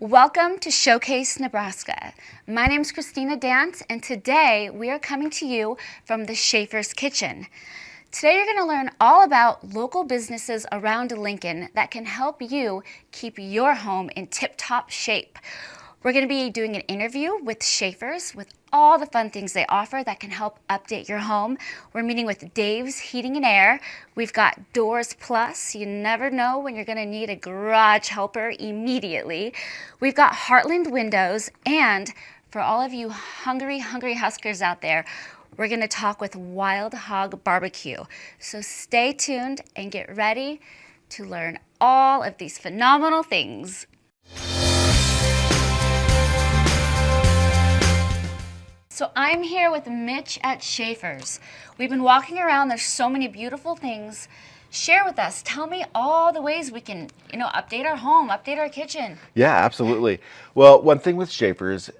Welcome to Showcase, Nebraska. My name is Christina Dance, and today we are coming to you from the SCHAFERS kitchen. Today you're going to learn all about local businesses around Lincoln that can help you keep your home in tip-top shape. We're going to be doing an interview with SCHAFERS with all the fun things they offer that can help update your home. We're meeting with Dave's Heating and Air. We've got Doors Plus. You never know when you're going to need a garage helper immediately. We've got Heartland Windows, and for all of you hungry Huskers out there, we're going to talk with Wild Hog Barbecue. So stay tuned and get ready to learn all of these phenomenal things. So I'm here with Mitch at SCHAFERS. We've been walking around. There's so many beautiful things. Share with us. Tell me all the ways we can, update our home, update our kitchen. Yeah, absolutely. Well, one thing with SCHAFERS,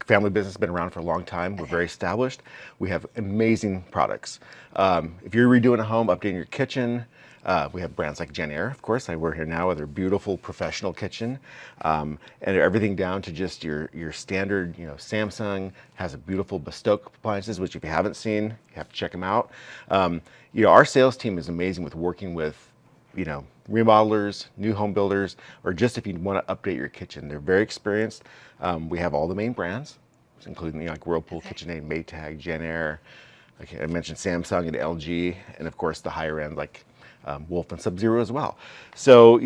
family business has been around for a long time. We're very established. We have amazing products. If you're redoing a home, updating your kitchen, we have brands like Jen Air, of course. We're here now with their beautiful professional kitchen, and everything down to just your standard. Samsung has a beautiful bespoke appliances, which if you haven't seen, you have to check them out. Our sales team is amazing with working with, remodelers, new home builders, or just if you want to update your kitchen. They're very experienced. We have all the main brands, including like Whirlpool, KitchenAid, Maytag, Jen Air. Like I mentioned, Samsung and LG, and of course the higher end like Wolf and Sub-Zero as well. So,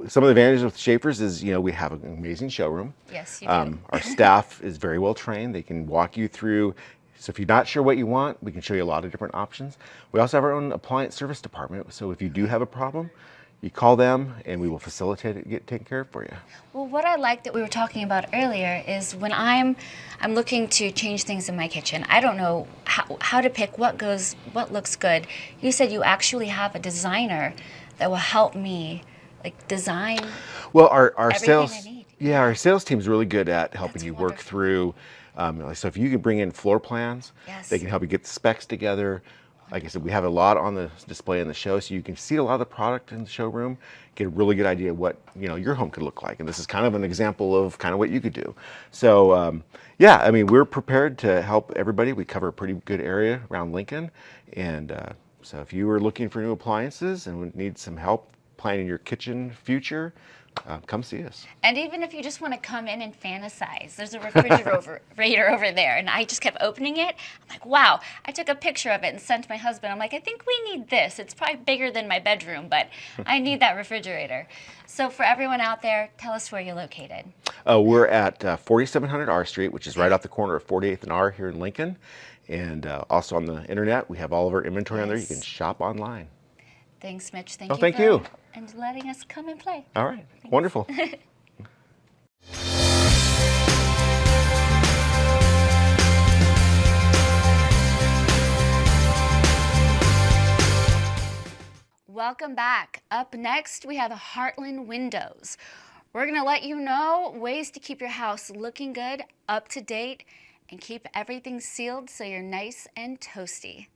some of the advantages with SCHAFERS is, we have an amazing showroom. Yes, you do. Our staff is very well trained. They can walk you through. So if you're not sure what you want, we can show you a lot of different options. We also have our own appliance service department. So if you do have a problem, you call them and we will facilitate it and get taken care of for you. Well, what I like that we were talking about earlier is when I'm looking to change things in my kitchen, I don't know how to pick what looks good. You said you actually have a designer that will help me design. Well, our everything sales, I need. yeah, our sales team is really good at helping That's you work wonderful. through. So if you can bring in floor plans, Yes. they can help you get the specs together. Like I said, we have a lot on the display in the show, so you can see a lot of the product in the showroom, get a really good idea of what your home could look like. And this is kind of an example of kind of what you could do. So we're prepared to help everybody. We cover a pretty good area around Lincoln, and so if you are looking for new appliances and would need some help planning your kitchen future, come see us. And even if you just want to come in and fantasize, there's a refrigerator over there, and I just kept opening it. I'm like, wow. I took a picture of it and sent to my husband. I'm like, I think we need this. It's probably bigger than my bedroom, but I need that refrigerator. So for everyone out there, tell us where you're located. We're at 4700 R Street, which is right off the corner of 48th and R here in Lincoln. And also on the internet, we have all of our inventory on there. You can shop online. Thanks, Mitch. Thank you. And letting us come and play. All right. Thanks. Wonderful. Welcome back. Up next, we have Heartland Windows. We're going to let you know ways to keep your house looking good, up to date, and keep everything sealed so you're nice and toasty.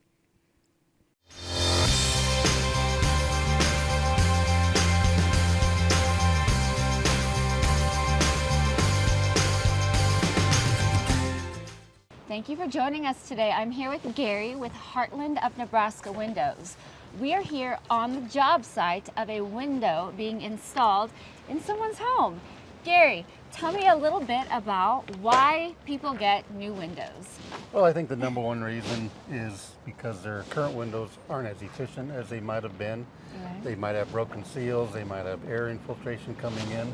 Thank you for joining us today. I'm here with Gary with Heartland of Nebraska Windows. We are here on the job site of a window being installed in someone's home. Gary, tell me a little bit about why people get new windows. Well, I think the number one reason is because their current windows aren't as efficient as they might have been. Right. They might have broken seals, they might have air infiltration coming in.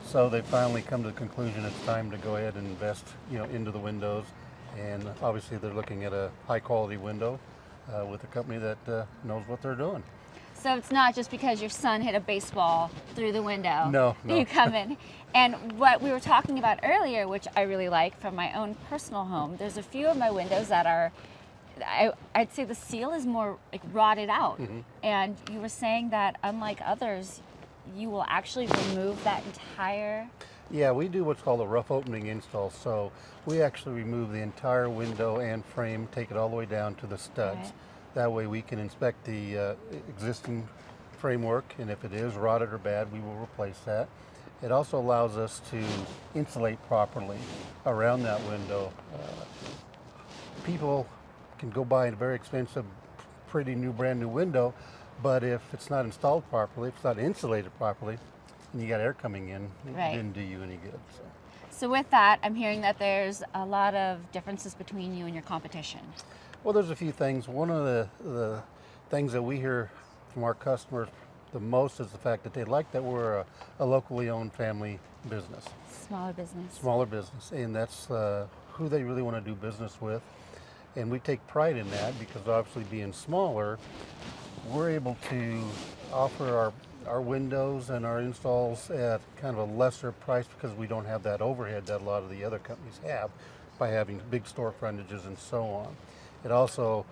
So they finally come to the conclusion it's time to go ahead and invest, into the windows. And obviously they're looking at a high quality window with a company that knows what they're doing. So it's not just because your son hit a baseball through the window. No. You come in. And what we were talking about earlier, which I really like from my own personal home, there's a few of my windows that are, I'd say the seal is more rotted out. Mm-hmm. And you were saying that unlike others, you will actually remove that entire... Yeah, we do what's called a rough opening install. So we actually remove the entire window and frame, take it all the way down to the studs. Right. That way we can inspect the existing framework, and if it is rotted or bad, we will replace that. It also allows us to insulate properly around that window. People can go buy a very expensive, pretty new, brand new window, but if it's not installed properly, if it's not insulated properly, and you got air coming in, it Right. didn't do you any good. So with that, I'm hearing that there's a lot of differences between you and your competition. Well, there's a few things. One of the things that we hear from our customers the most is the fact that they like that we're a locally owned family business. Smaller business. Smaller business, and that's who they really want to do business with. And we take pride in that because obviously being smaller, we're able to offer our windows and our installs at kind of a lesser price because we don't have that overhead that a lot of the other companies have by having big store frontages and so on. It also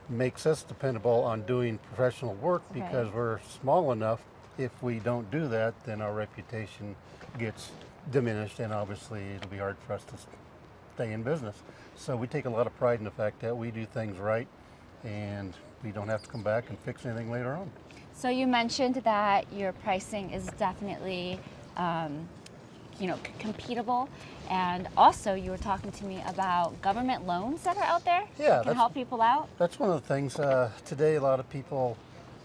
makes us dependable on doing professional work because we're small enough. If we don't do that, then our reputation gets diminished, and obviously it'll be hard for us to stay in business. So we take a lot of pride in the fact that we do things right and we don't have to come back and fix anything later on. So you mentioned that your pricing is definitely competable, and also you were talking to me about government loans that are out there that can help people out. That's one of the things. Today, a lot of people,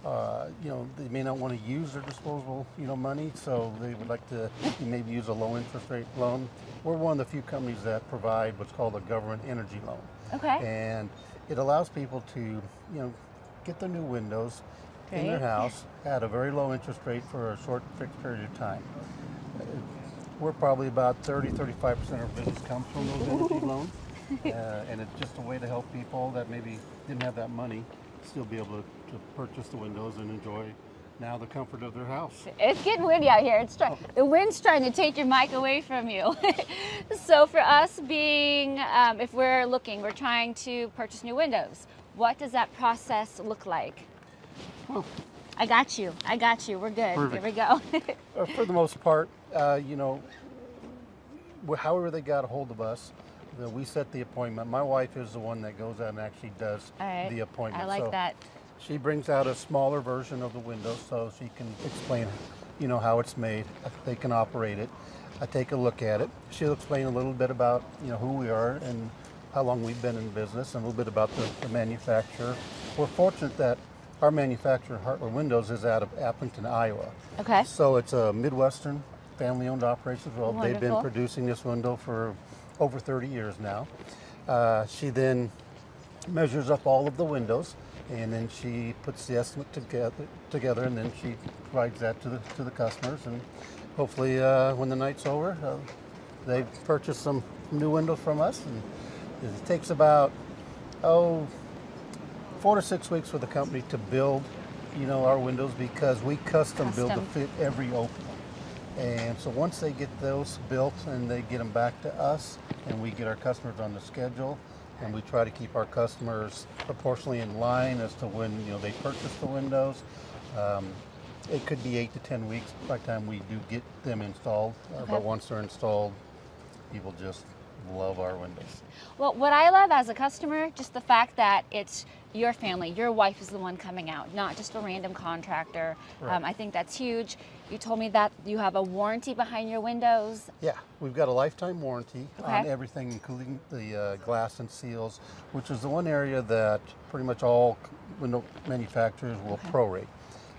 they may not want to use their disposable, money, so they would like to maybe use a low interest rate loan. We're one of the few companies that provide what's called a government energy loan. Okay. And it allows people to, get their new windows in their house at a very low interest rate for a short fixed period of time. We're probably about 35% of our business comes from those energy loans. And it's just a way to help people that maybe didn't have that money still be able to purchase the windows and enjoy now the comfort of their house. It's getting windy out here. The wind's trying to take your mic away from you. So for us being, if we're trying to purchase new windows, what does that process look like? Well, I got you. We're good. Perfect. Here we go. For the most part, however they got a hold of us, we set the appointment. My wife is the one that goes out and actually does the appointment. I like that. She brings out a smaller version of the window so she can explain, how it's made. They can operate it. I take a look at it. She'll explain a little bit about, who we are and how long we've been in business and a little bit about the manufacturer. We're fortunate that our manufacturer, Heartland Windows, is out of Appleton, Iowa. Okay. So it's a Midwestern family-owned operation as well. Wonderful. They've been producing this window for over 30 years now. She then measures up all of the windows, and then she puts the estimate together, and then she provides that to the customers. And hopefully, when the night's over, they purchase some new windows from us. And it takes about 4 to 6 weeks for the company to build, our windows because we custom build to fit every opening. And so once they get those built and they get them back to us, and we get our customers on the schedule, and we try to keep our customers proportionally in line as to when they purchase the windows. It could be 8 to 10 weeks by the time we do get them installed. But once they're installed, people just love our windows. Well, what I love as a customer, just the fact that it's your family, your wife is the one coming out, not just a random contractor. Right. I think that's huge. You told me that you have a warranty behind your windows. Yeah, we've got a lifetime warranty on everything, including the glass and seals, which is the one area that pretty much all window manufacturers will prorate.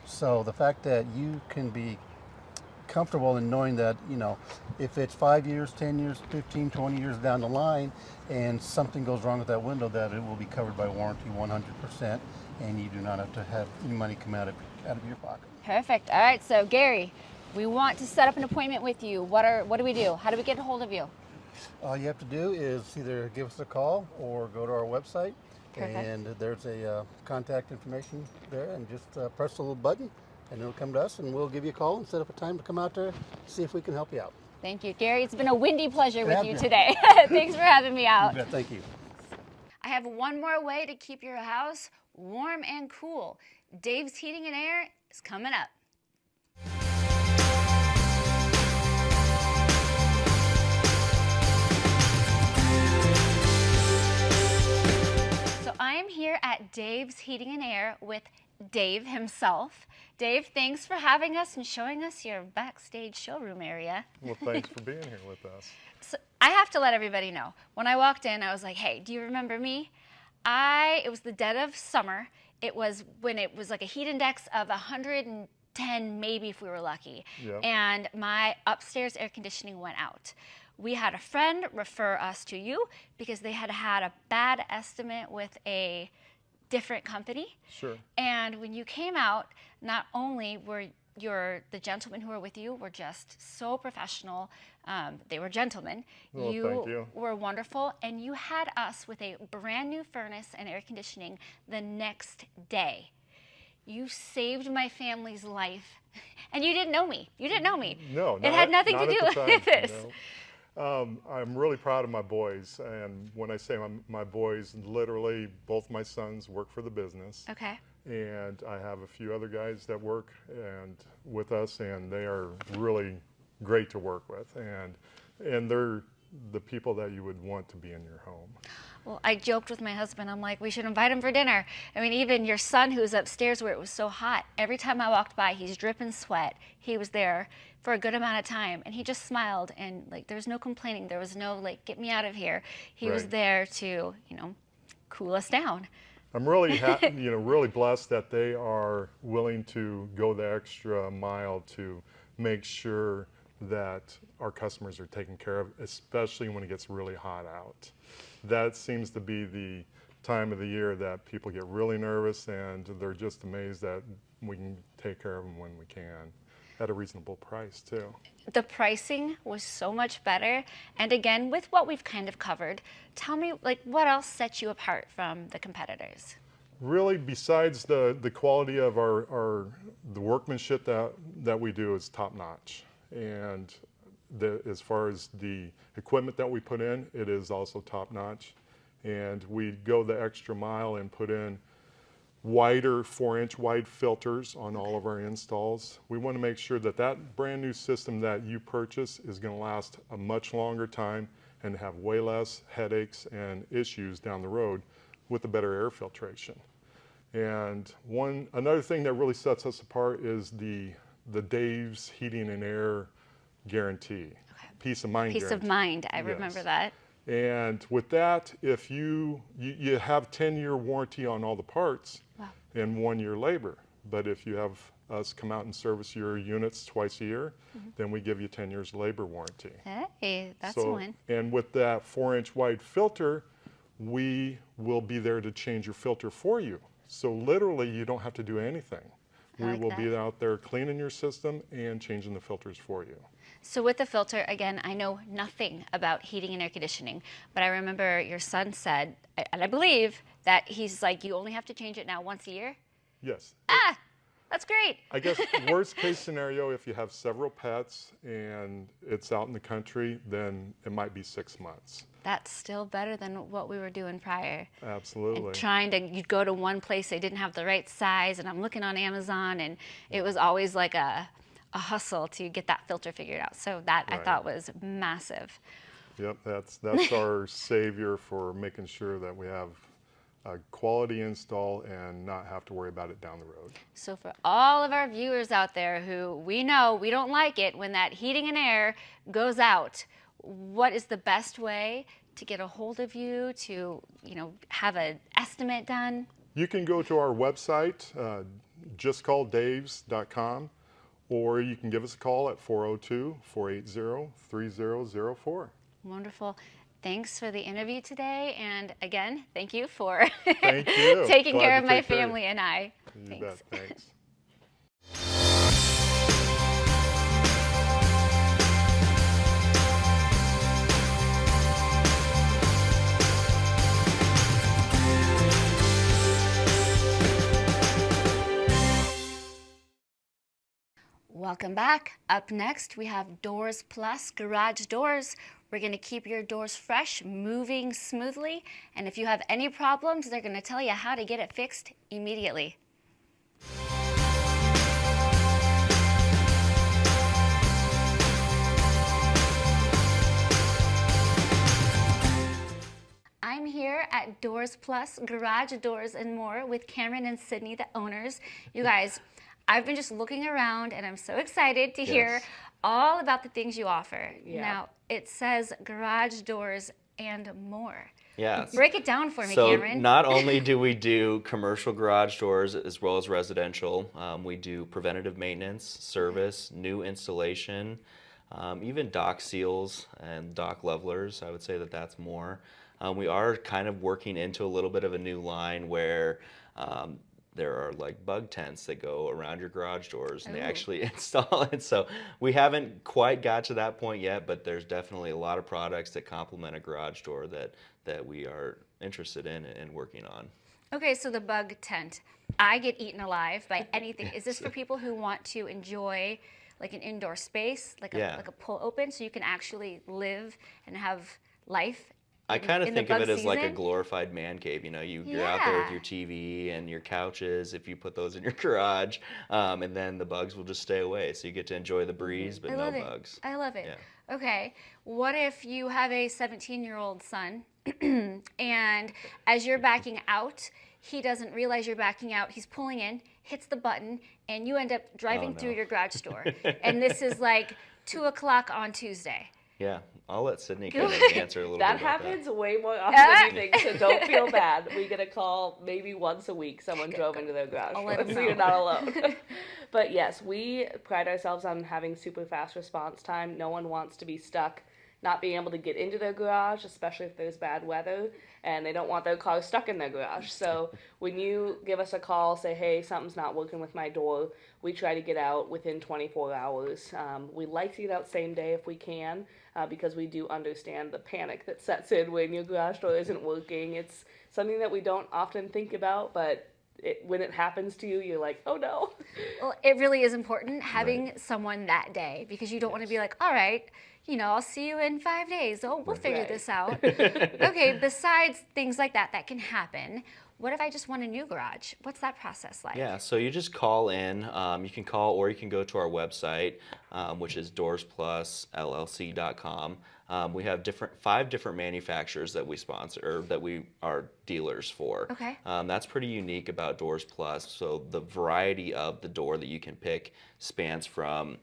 So the fact that you can be comfortable in knowing that, if it's 5 years, 10 years, 15, 20 years down the line and something goes wrong with that window, that it will be covered by warranty 100%, and you do not have to have any money come out of your pocket. Perfect. All right, so Gary, we want to set up an appointment with you. What do we do? How do we get a hold of you? All you have to do is either give us a call or go to our website. Perfect. And there's a contact information there, and just press the little button and it'll come to us, and we'll give you a call and set up a time to come out there, see if we can help you out. Thank you, Gary. It's been a windy pleasure with you been. today. Thanks for having me out. You bet. Thank you. I have one more way to keep your house warm and cool. Dave's Heating and Air is coming up. So I am here at Dave's Heating and Air with Dave himself. Dave, thanks for having us and showing us your backstage showroom area. Well, thanks for being here with us. So I have to let everybody know, when I walked in, I was like, hey, do you remember me? It was the dead of summer. It was when it was like a heat index of 110, maybe if we were lucky. Yep. And my upstairs air conditioning went out. We had a friend refer us to you because they had had a bad estimate with a different company. Sure. And when you came out, not only were the gentlemen who were with you were just so professional, they were gentlemen. Well, thank you. Were wonderful, and you had us with a brand new furnace and air conditioning the next day. You saved my family's life, and you didn't know me. You didn't know me. No, it had nothing not to do at the with time, this. no. I'm really proud of my boys, and when I say my boys, literally both my sons work for the business. Okay. And I have a few other guys that work with us, and they are really great to work with, and they're the people that you would want to be in your home. Well, I joked with my husband, I'm like, we should invite him for dinner. I mean, even your son who's upstairs where it was so hot, every time I walked by, he's dripping sweat. He was there for a good amount of time, and he just smiled, and like, there was no complaining. There was no like, get me out of here. He was Right. there to, cool us down. I'm really really blessed that they are willing to go the extra mile to make sure that our customers are taken care of, especially when it gets really hot out. That seems to be the time of the year that people get really nervous, and they're just amazed that we can take care of them when we can at a reasonable price too. The pricing was so much better. And again, with what we've kind of covered, tell me, like, what else sets you apart from the competitors? Really, besides the quality of the workmanship that we do is top notch, and as far as the equipment that we put in, it is also top notch, and we go the extra mile and put in wider 4-inch wide filters on all of our installs. We want to make sure that that brand new system that you purchase is going to last a much longer time and have way less headaches and issues down the road with the better air filtration. And another thing that really sets us apart is the Dave's Heating and Air guarantee. Okay. Peace of mind Peace guarantee. of mind, I Yes. remember that. And with that, if you have 10-year warranty on all the parts. Wow. And 1-year labor. But if you have us come out and service your units twice a year, then we give you 10 years labor warranty. Hey, that's a win. And with that 4-inch wide filter, we will be there to change your filter for you. So literally, you don't have to do anything. I We like will that. be out there cleaning your system and changing the filters for you. So with the filter, again, I know nothing about heating and air conditioning, but I remember your son said, and I believe that he's like, you only have to change it now once a year? Yes. That's great. I guess worst case scenario, if you have several pets and it's out in the country, then it might be 6 months. That's still better than what we were doing prior. Absolutely. And you'd go to one place, they didn't have the right size, and I'm looking on Amazon, and it was always like a hustle to get that filter figured out. So that I Right. thought was massive. Yep, that's our savior for making sure that we have a quality install and not have to worry about it down the road. So for all of our viewers out there who we know we don't like it when that heating and air goes out, what is the best way to get a hold of you to, have an estimate done? You can go to our website, justcalldaves.com, or you can give us a call at 402-480-3004. Wonderful. Thanks for the interview today. And again, thank you for Thank you. taking Glad care to of my take care. family and I. You Thanks. bet, thanks. Welcome back. Up next, we have Doors Plus Garage Doors. We're going to keep your doors fresh, moving smoothly, and if you have any problems, they're going to tell you how to get it fixed immediately. I'm here at at Doors Plus, Garage Doors and More with Cameron and Sydney, the owners. You guys, I've been just looking around and I'm so excited to hear Yes. all about the things you offer. Yeah. Now, it says Garage Doors and More. Yes. Break it down for me, So Cameron. not only do we do commercial garage doors as well as residential, we do preventative maintenance, service, new installation, even dock seals and dock levelers. I would say that that's more. We are kind of working into a little bit of a new line where there are like bug tents that go around your garage doors and they actually install it. So we haven't quite got to that point yet, but there's definitely a lot of products that complement a garage door that we are interested in and working on. Okay, so the bug tent. I get eaten alive by anything. Is this for people who want to enjoy like an indoor space, like a pull open, so you can actually live and have life? I kind of in the think of bug it as like a season? glorified man cave. You know, you're out there with Yeah. your TV and your couches, if you put those in your garage, and then the bugs will just stay away. So you get to enjoy the breeze, but I no love it. bugs. I love it. Yeah. Okay, what if you have a 17-year-old son and as you're backing out, he doesn't realize you're backing out, he's pulling in, hits the button, and you end up driving through your garage door. And this is like 2 o'clock on Tuesday. Yeah, I'll let Sydney kind of answer a little That bit about happens way more often than you think, so don't feel bad. We get a call maybe once a week, someone drove into their garage, I'll let 'em so know. you're not alone. But yes, we pride ourselves on having super fast response time. No one wants to be stuck not being able to get into their garage, especially if there's bad weather, and they don't want their car stuck in their garage. So when you give us a call, say, hey, something's not working with my door, we try to get out within 24 hours. We like to get out same day if we can, because we do understand the panic that sets in when your garage door isn't working. It's something that we don't often think about, but when it happens to you, you're like, oh no. Well, it really is important having someone that day because you don't want to be like, all right, I'll see you in 5 days. Oh, we'll figure Right. this out. Okay, besides things like that can happen, what if I just want a new garage? What's that process like? Yeah, so you just call in. You can call or you can go to our website, which is doorsPlusLLC.com. We have 5 different manufacturers that we sponsor, or that we are dealers for. Okay. That's pretty unique about Doors Plus. So the variety of the door that you can pick spans from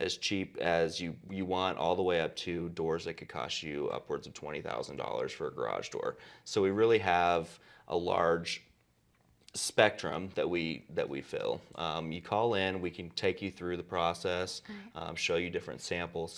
as cheap as you want all the way up to doors that could cost you upwards of $20,000 for a garage door. So we really have a large spectrum that we fill. You call in, we can take you through the process, show you different samples,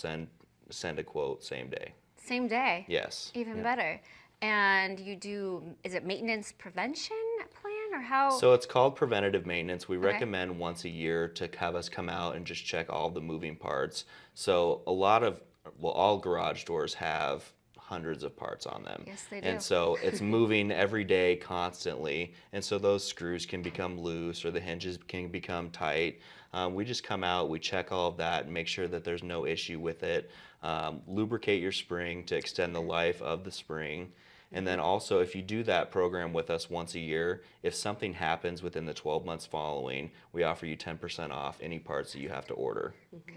send a quote same day. Same day? Yes. Even Yeah. better. And you do, is it maintenance prevention plan or how? So it's called preventative maintenance. We recommend once a year to have us come out and just check all the moving parts. So all garage doors have hundreds of parts on them. Yes, they do. And so it's moving every day constantly. And so those screws can become loose or the hinges can become tight. We just come out, we check all of that and make sure that there's no issue with it. Lubricate your spring to extend the life of the spring. And then also, if you do that program with us once a year, if something happens within the 12 months following, we offer you 10% off any parts that you have to order.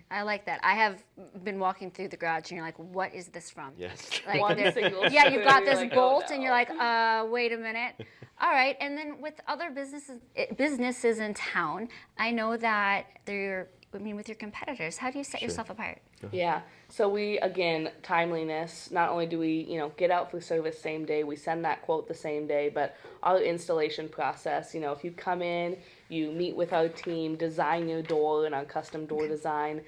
I like that. I have been walking through the garage and you're like, what is this from? Yes. Like, One there- single yeah, you've got screw, you're this like, oh, bolt no. and you're like, wait a minute. All right, and then with other businesses in town, I know that with your competitors, how do you set yourself apart? Yeah. So we, again, timeliness, not only do we, get out for service same day, we send that quote the same day, but our installation process, if you come in, you meet with our team, design your door and our custom door design,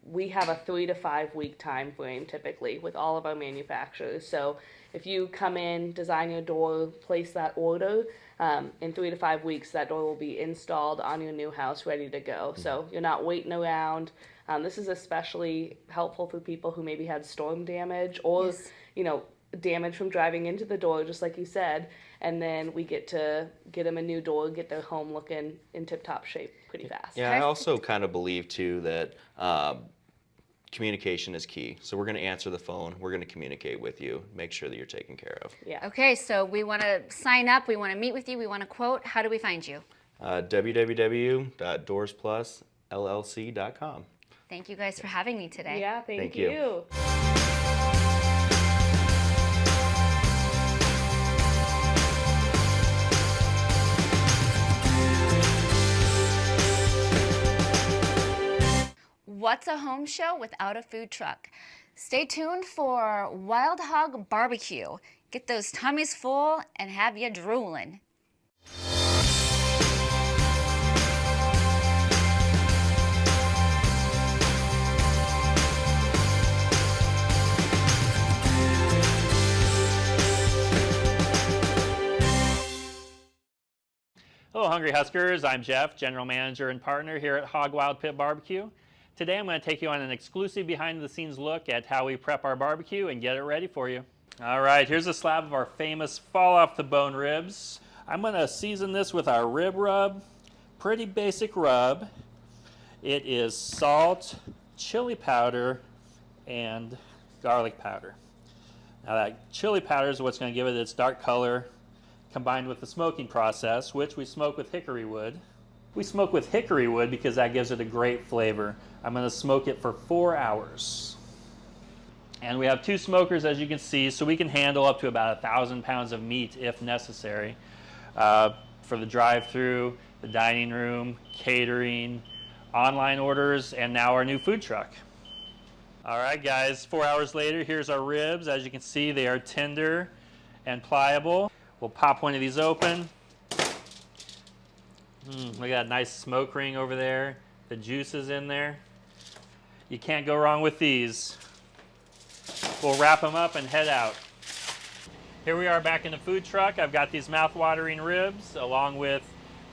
we have a 3 to 5 week time frame typically with all of our manufacturers. So if you come in, design your door, place that order, in 3 to 5 weeks, that door will be installed on your new house, ready to go. So you're not waiting around. This is especially helpful for people who maybe had storm damage or, damage from driving into the door, just like you said. And then we get to get them a new door, get their home looking in tip-top shape pretty fast. Yeah, I also kind of believe too that communication is key. So we're going to answer the phone. We're going to communicate with you, make sure that you're taken care of. Yeah. Okay, so we want to sign up, we want to meet with you, we want to quote. How do we find you? www.doorsplusllc.com. Thank you guys for having me today. Yeah, Thank thank you. you. what's a home show without a food truck? Stay tuned for Wild Hog Barbecue. Get those tummies full and have you drooling. Hello Hungry Huskers, I'm Jeff, General Manager and Partner here at Hog Wild Pit Barbecue. Today I'm going to take you on an exclusive behind the scenes look at how we prep our barbecue and get it ready for you. Alright, here's a slab of our famous fall off the bone ribs. I'm going to season this with our rib rub. Pretty basic rub. It is salt, chili powder, and garlic powder. Now that chili powder is what's going to give it its dark color, combined with the smoking process, which we smoke with hickory wood. We smoke with hickory wood because that gives it a great flavor. I'm going to smoke it for 4 hours. And we have 2 smokers, as you can see, so we can handle up to about 1,000 pounds of meat if necessary. For the drive-through, the dining room, catering, online orders, and now our new food truck. All right, guys, 4 hours later, here's our ribs. As you can see, they are tender and pliable. We'll pop one of these open. We got a nice smoke ring over there. The juice is in there. You can't go wrong with these. We'll wrap them up and head out. Here we are back in the food truck. I've got these mouth-watering ribs along with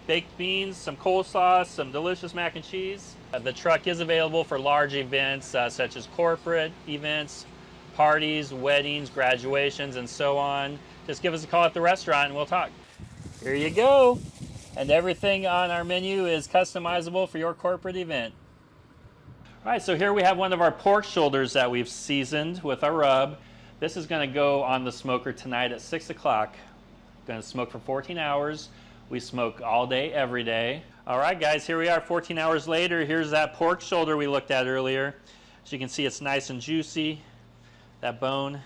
baked beans, some coleslaw, some delicious mac and cheese. The truck is available for large events such as corporate events, parties, weddings, graduations, and so on. Just give us a call at the restaurant and we'll talk. Here you go. And everything on our menu is customizable for your corporate event. All right, so here we have one of our pork shoulders that we've seasoned with our rub. This is going to go on the smoker tonight at 6 o'clock. Going to smoke for 14 hours. We smoke all day, every day. All right, guys, here we are 14 hours later. Here's that pork shoulder we looked at earlier. As you can see, it's nice and juicy. That bone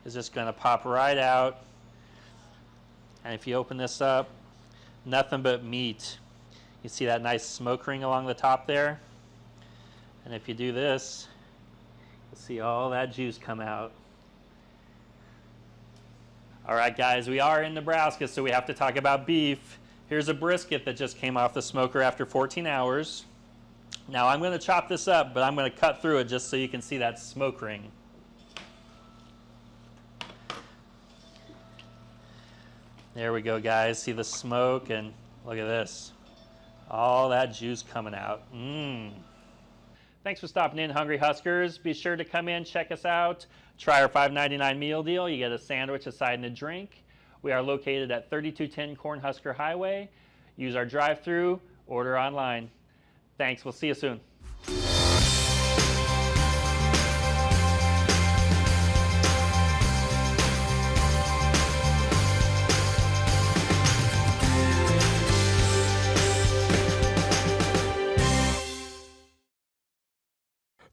is just going to pop right out. And if you open this up, nothing but meat. You see that nice smoke ring along the top there? And if you do this, you'll see all that juice come out. All right, guys, we are in Nebraska, so we have to talk about beef. Here's a brisket that just came off the smoker after 14 hours. Now I'm going to chop this up, but I'm going to cut through it just so you can see that smoke ring. There we go, guys. See the smoke, and look at this. All that juice coming out. Thanks for stopping in, Hungry Huskers. Be sure to come in, check us out. Try our $5.99 meal deal. You get a sandwich, a side, and a drink. We are located at 3210 Cornhusker Highway. Use our drive-thru, order online. Thanks. We'll see you soon.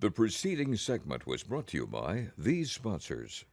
The preceding segment was brought to you by these sponsors.